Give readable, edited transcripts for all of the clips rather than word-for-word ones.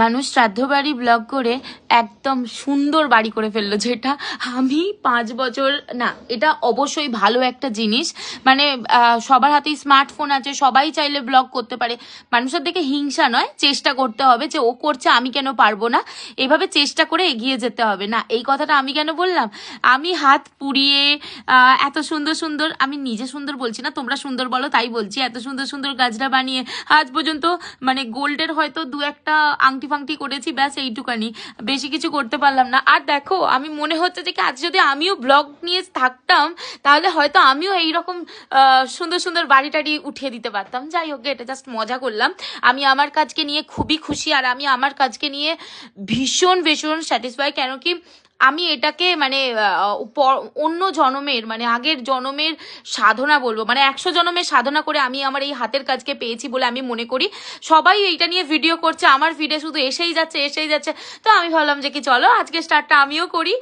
মানুষ শ্রাদ্ধ বাড়ি ব্লগ করে একদম সুন্দর বাড়ি করে ফেললো, যেটা আমি 5 বছর না, এটা অবশ্যই ভালো একটা জিনিস। মানে সবার হাতেই স্মার্টফোন আছে, সবাই চাইলে ব্লগ করতে পারে। মানুষের দেখে হিংসা নয়, চেষ্টা করতে হবে যে ও করছে আমি কেন পারবো না, এভাবে চেষ্টা করে এগিয়ে যেতে হবে। না, এই কথাটা আমি কেন বললাম? আমি হাত পুড়িয়ে এত সুন্দর সুন্দর, আমি নিজে সুন্দর বলছি না, তোমরা সুন্দর বলো তাই বলছি, এত সুন্দর সুন্দর গাজরা বানিয়ে আজ পর্যন্ত মানে গোল্ডের হয়তো 2-1টা আংটি ফাংটি করেছি, ব্যাস এইটুকানি, বেশি কিছু করতে পারলাম না। আর দেখো, আমি মনে হচ্ছে যে আজ যদি আমিও ব্লগ নিয়ে থাকতাম তাহলে হয়তো আমিও এইরকম সুন্দর সুন্দর বাড়ি টাড়ি উঠিয়ে দিতে পারতাম। যাই হোক, এটা জাস্ট মজা করলাম। আমি আমার কাজকে নিয়ে খুবই খুশি, আর আমি আমার কাজকে নিয়ে ভীষণ ভীষণ স্যাটিসফাই। কেন কি আমি এটাকে মানে অন্য জন্মের মানে আগের জন্মের সাধনা বলবো, মানে 100 জন্মের সাধনা করে আমি আমার এই হাতের কাজকে পেয়েছি বলে আমি মনে করি। সবাই এইটা নিয়ে ভিডিও করছে, আমার ভিডিও শুধু এসেই যাচ্ছে। তো আমি ভাবলাম যে কি চলো আজকে স্টার্টটা আমিও করি,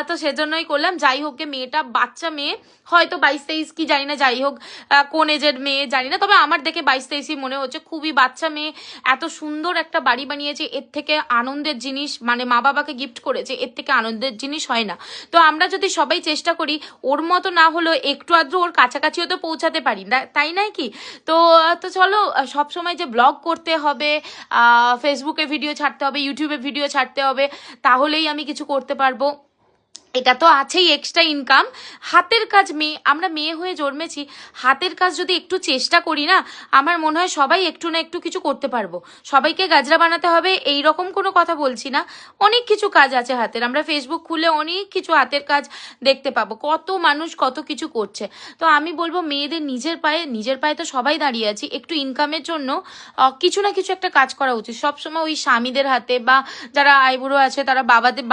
তো সেজন্যই করলাম। যাই হোক, মেয়েটা বাচ্চা মেয়ে, হয়তো 22-23 কি জানি না, যাই হোক কোন এজের মেয়ে জানি না, তবে আমার দেখে 22-23ই মনে হচ্ছে। খুবই বাচ্চা মেয়ে, এত সুন্দর একটা বাড়ি বানিয়েছে, এর থেকে আনন্দের জিনিস, মানে মা বাবাকে গিফট করেছে, এর থেকে আনন্দের জিনিস হয় না। তো আমরা যদি সবাই চেষ্টা করি ওর মতো না হলেও একটু আধটু ওর কাছাকাছিও তো পৌঁছাতে পারি, তাই নাই কি? তো চলো, সবসময় যে ব্লগ করতে হবে, ফেসবুকে ভিডিও ছাড়তে হবে, ইউটিউবে ভিডিও ছাড়তে হবে, তাহলেই আমি কিছু করতে পারবো, এটা তো আছেই এক্সট্রা ইনকাম। হাতের কাজ, আমরা মেয়ে হয়ে জন্মেছি, হাতের কাজ যদি একটু চেষ্টা করি না, আমার মনে হয় সবাই একটু না একটু কিছু করতে পারবো। সবাইকে গাজরা বানাতে হবে এই রকম কোনো কথা বলছি না, অনেক কিছু কাজ আছে হাতের। আমরা ফেসবুক খুলে অনেক কিছু হাতের কাজ দেখতে পাবো, কত মানুষ কত কিছু করছে। তো আমি বলবো মেয়েদের নিজের পায়ে তো সবাই দাঁড়িয়ে আছি, একটু ইনকামের জন্য কিছু না কিছু একটা কাজ করা উচিত। সবসময় ওই স্বামীদের হাতে বা যারা আইবুড়ো আছে তারা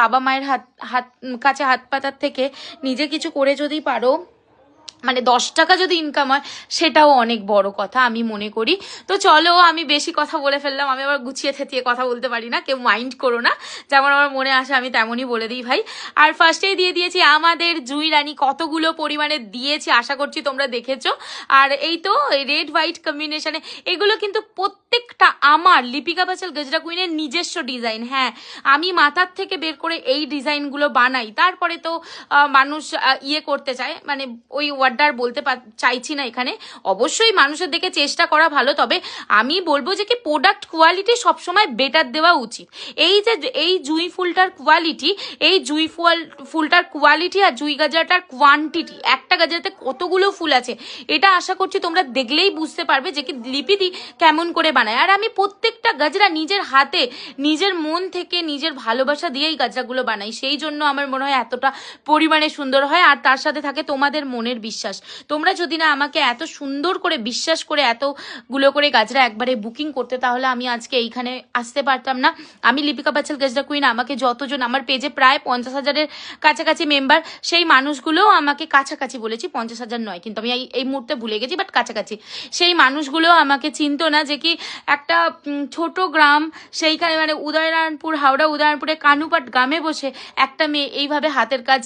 বাবা মায়ের হাত কাছে হাত পাতার থেকে নিজে কিছু করে যদি পারো, মানে 10 টাকা যদি ইনকাম হয়, সেটাও অনেক বড় কথা আমি মনে করি। তো চলো, আমি বেশি কথা বলে ফেললাম, আমি আবার গুছিয়ে থেতিয়ে কথা বলতে পারি না, কেউ মাইন্ড করো না, যেমন আমার মনে আসে আমি তেমনই বলে দিই ভাই। আর ফার্স্টেই দিয়ে দিয়েছি আমাদের জুই রানী, কতগুলো পরিমাণে দিয়েছি আশা করছি তোমরা দেখেছো। আর এই তো রেড হোয়াইট কম্বিনেশনে, এগুলো কিন্তু প্রত্যেকটা আমার লিপিকা বাচাল গজরা কুইনের নিজস্ব ডিজাইন। হ্যাঁ, আমি মাথার থেকে বের করে এই ডিজাইনগুলো বানাই, তারপরে তো মানুষ ইয়ে করতে চায়, মানে ওই ওয়ার্ডার বলতে চাইছি না এখানে। অবশ্যই মানুষের দেখে চেষ্টা করা ভালো, তবে আমি বলবো যে কি প্রোডাক্ট কোয়ালিটি সবসময় বেটার দেওয়া উচিত। এই যে এই জুঁই ফুলটার কোয়ালিটি, এই জুঁই ফুলটার কোয়ালিটি আর জুঁই গাজরাটার কোয়ান্টিটি, একটা গাজরাতে কতগুলো ফুল আছে, এটা আশা করছি তোমরা দেখলেই বুঝতে পারবে যে কি লিপিদি কেমন করে বানায়। আর আমি প্রত্যেকটা গাজরা নিজের হাতে, নিজের মন থেকে, নিজের ভালোবাসা দিয়েই গাজরাগুলো বানাই, সেই জন্য আমার মনে হয় এতটা পরিমাণে সুন্দর হয়। আর তার সাথে থাকে তোমাদের মনের বিশ্বাস। তোমরা যদি না আমাকে এত সুন্দর করে বিশ্বাস করে এতগুলো করে গাজরা একবারে বুকিং করতে, তাহলে আমি আজকে এইখানে আসতে পারতাম না। আমি লিপিকা বাচাল গজরা কুইন, আমাকে যতজন, আমার পেজে প্রায় 50,000-এর কাছাকাছি মেম্বার, সেই মানুষগুলোও আমাকে কাছাকাছি বলেছি, 50,000 নয় কিন্তু, আমি এই মুহূর্তে ভুলে গেছি, বাট কাছাকাছি, সেই মানুষগুলো আমাকে চিনতো না যে কি একটা ছোট গ্রাম, সেইখানে মানে উদয়নারায়ণপুর, হাওড়া উদয়নারায়ণপুরে কানুপাট গ্রামে বসে একটা মেয়ে এইভাবে হাতের কাজ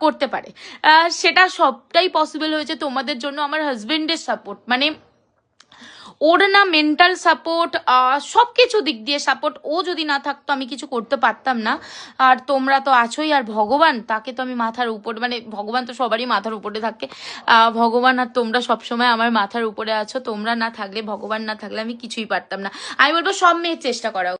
করতে পারে। সেটা সবটাই পসিবল হয়েছে তোমাদের জন্য, আমার হাজবেন্ডের সাপোর্ট, মানে ওর না মেন্টাল সাপোর্ট, সব কিছু দিক দিয়ে সাপোর্ট, ও যদি না থাকতো আমি কিছু করতে পারতাম না। আর তোমরা তো আছোই, আর ভগবান, তাকে তো আমি মাথার উপর, মানে ভগবান তো সবারই মাথার উপরে থাকে, ভগবান আর তোমরা সবসময় আমার মাথার উপরে আছো। তোমরা না থাকলে, ভগবান না থাকলে আমি কিছুই পারতাম না। আমি বলবো সব মেয়ের চেষ্টা করা।